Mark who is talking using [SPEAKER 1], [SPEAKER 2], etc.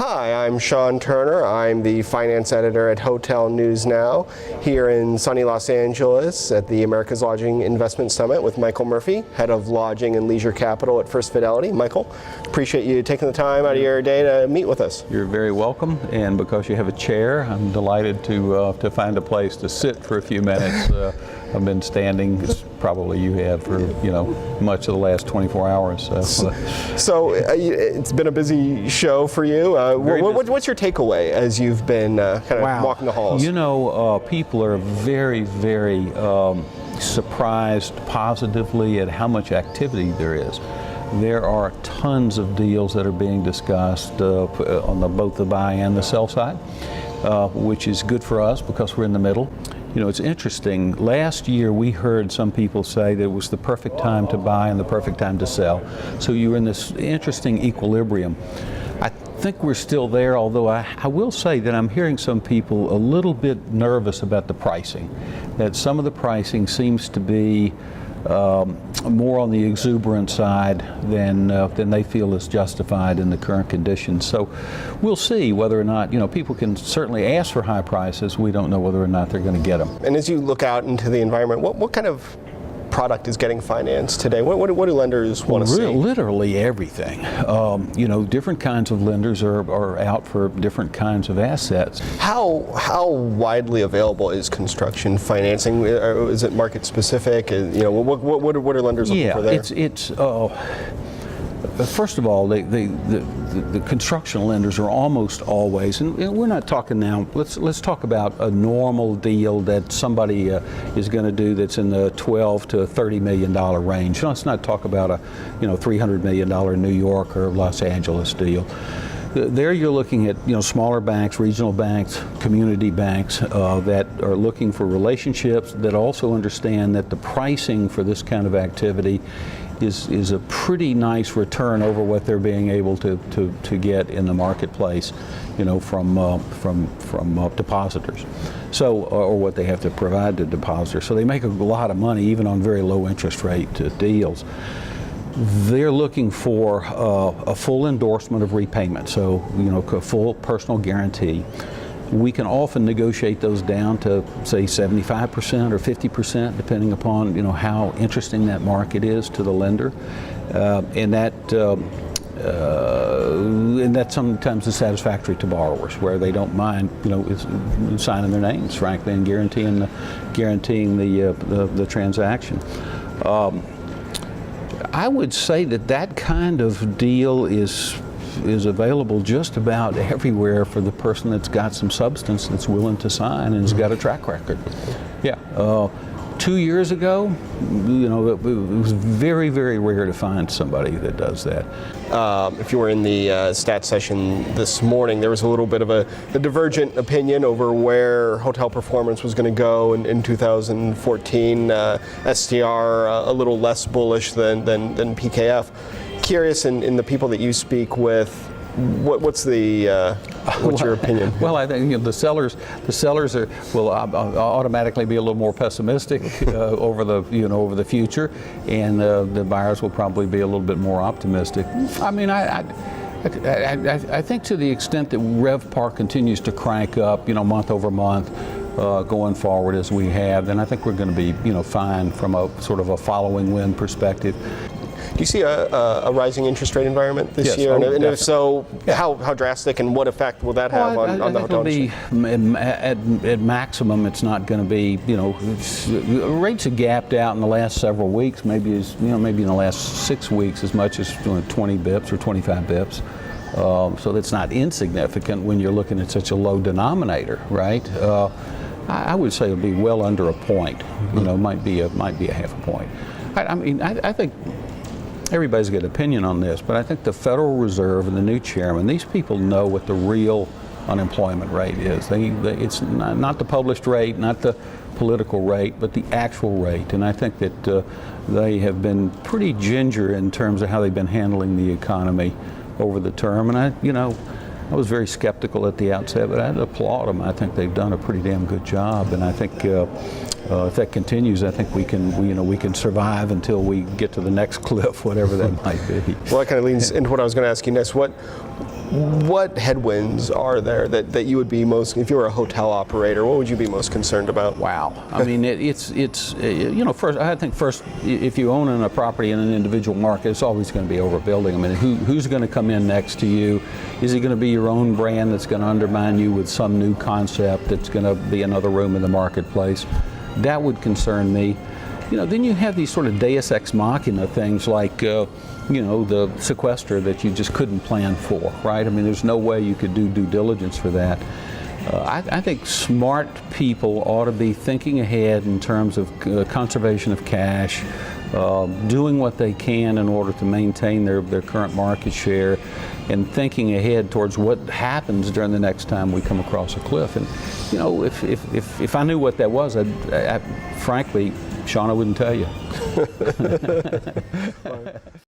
[SPEAKER 1] Hi, I'm Shawn Turner. I'm the finance editor at Hotel News Now here in sunny Los Angeles at the America's Lodging Investment Summit with Michael Murphy, head of lodging and leisure capital at First Fidelity. Michael, appreciate you taking the time out of your day to meet with us.
[SPEAKER 2] You're very welcome, and because you have a chair, I'm delighted to find a place to sit for a few minutes. I've been standing, as probably you have, for much of the last 24 hours.
[SPEAKER 1] So it's been a busy show for you. What's your takeaway as you've been kind of walking the halls?
[SPEAKER 2] People are very, very surprised positively at how much activity there is. There are tons of deals that are being discussed on both the buy and the sell side, which is good for us because we're in the middle. It's interesting. Last year we heard some people say that it was the perfect time to buy and the perfect time to sell. So you're in this interesting equilibrium. I think we're still there, although I will say that I'm hearing some people a little bit nervous about the pricing. That some of the pricing seems to be more on the exuberant side than they feel is justified in the current conditions. So we'll see whether or not, people can certainly ask for high prices. We don't know whether or not they're going to get them.
[SPEAKER 1] And as you look out into the environment, what kind of product is getting financed today? What do lenders want to see?
[SPEAKER 2] Literally everything. Different kinds of lenders are out for different kinds of assets.
[SPEAKER 1] How widely available is construction financing? Is it market specific? What are lenders looking for there?
[SPEAKER 2] It's first of all, the construction lenders are almost always, and we're not talking now, let's talk about a normal deal that somebody is going to do that's in the $12 to $30 million range. Let's not talk about a $300 million New York or Los Angeles deal. There you're looking at smaller banks, regional banks, community banks that are looking for relationships that also understand that the pricing for this kind of activity is a pretty nice return over what they're being able to get in the marketplace, from depositors. So, or what they have to provide to depositors. So they make a lot of money even on very low interest rate deals. They're looking for a full endorsement of repayment, so a full personal guarantee. We can often negotiate those down to, say, 75% or 50%, depending upon how interesting that market is to the lender, and that sometimes is satisfactory to borrowers, where they don't mind signing their names, frankly, and guaranteeing the transaction. I would say that kind of deal is available just about everywhere for the person that's got some substance, that's willing to sign and has got a track record. Yeah. 2 years ago, it was very, very rare to find somebody that does that.
[SPEAKER 1] If you were in the stat session this morning, there was a little bit of a divergent opinion over where hotel performance was going to go in 2014. STR a little less bullish than PKF. Curious in the people that you speak with, what's your opinion?
[SPEAKER 2] Well, I think the sellers will automatically be a little more pessimistic over the future, and the buyers will probably be a little bit more optimistic. I mean, I think to the extent that RevPAR continues to crank up, month over month, going forward as we have, then I think we're going to be, fine from a sort of a following wind perspective.
[SPEAKER 1] Do you see a rising interest rate environment this year? And if so, how drastic and what effect will that have on the hotel industry?
[SPEAKER 2] At maximum, it's not going to be, rates have gapped out in the last several weeks, maybe in the last 6 weeks as much as 20 bips or 25 bips. So that's not insignificant when you're looking at such a low denominator, right? I would say it would be well under a point. Might be a half a point. I think everybody's got an opinion on this, but I think the Federal Reserve and the new chairman, these people know what the real unemployment rate is. It's not the published rate, not the political rate, but the actual rate. And I think that they have been pretty ginger in terms of how they've been handling the economy over the term. And I was very skeptical at the outset, but I'd applaud them. I think they've done a pretty damn good job, and I think if that continues, I think we can survive until we get to the next cliff, whatever that might be.
[SPEAKER 1] Well, that kind of leads into what I was going to ask you next. What headwinds are there that you would be most, if you were a hotel operator, what would you be most concerned about?
[SPEAKER 2] Wow. I mean, first, I think first, if you own a property in an individual market, it's always going to be overbuilding. I mean, who's going to come in next to you? Is it going to be your own brand that's going to undermine you with some new concept that's going to be another room in the marketplace? That would concern me. Then you have these sort of deus ex machina things like, the sequester that you just couldn't plan for, right? I mean, there's no way you could do due diligence for that. I think smart people ought to be thinking ahead in terms of conservation of cash, doing what they can in order to maintain their current market share, and thinking ahead towards what happens during the next time we come across a cliff. And if I knew what that was, frankly, Shawn, I wouldn't tell you.